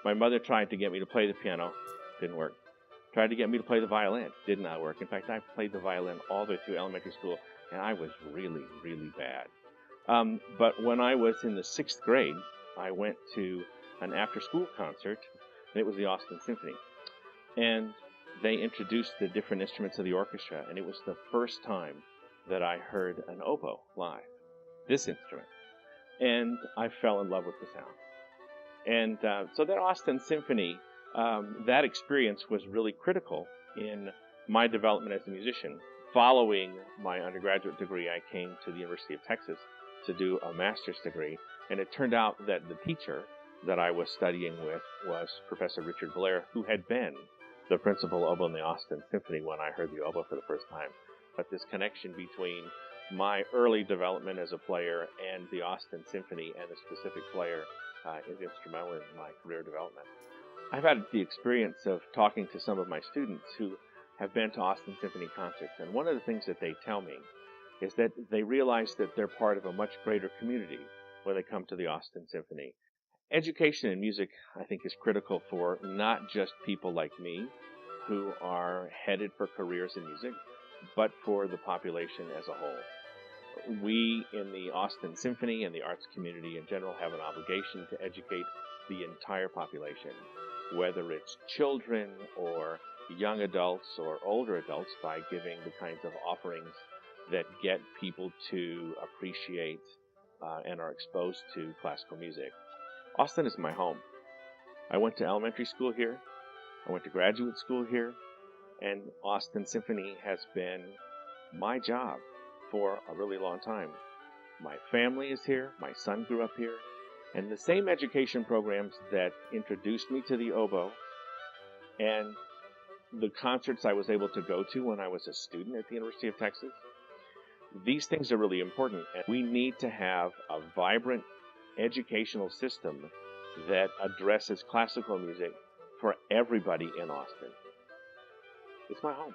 My mother tried to get me to play the piano, didn't work. Tried to get me to play the violin, did not work. In fact, I played the violin all the way through elementary school, and I was really, really bad. But when I was in the 6th grade, I went to an after-school concert, and it was the Austin Symphony. And they introduced the different instruments of the orchestra, and it was the first time that I heard an oboe live, this instrument. And I fell in love with the sound. And so that Austin Symphony, that experience was really critical in my development as a musician. Following my undergraduate degree, I came to the University of Texas to do a master's degree, and it turned out that the teacher that I was studying with was Professor Richard Blair, who had been the principal oboe in the Austin Symphony when I heard the oboe for the first time. But this connection between my early development as a player and the Austin Symphony and the specific player is instrumental in my career development. I've had the experience of talking to some of my students who have been to Austin Symphony concerts, and one of the things that they tell me is that they realize that they're part of a much greater community when they come to the Austin Symphony. Education in music, I think, is critical for not just people like me who are headed for careers in music, but for the population as a whole. We in the Austin Symphony and the arts community in general have an obligation to educate the entire population, whether it's children or young adults or older adults, by giving the kinds of offerings that get people to appreciate and are exposed to classical music. Austin is my home. I went to elementary school here. I went to graduate school here. And Austin Symphony has been my job for a really long time. My family is here. My son grew up here. And the same education programs that introduced me to the oboe and the concerts I was able to go to when I was a student at the University of Texas, these things are really important. And we need to have a vibrant educational system that addresses classical music for everybody in Austin. It's my home.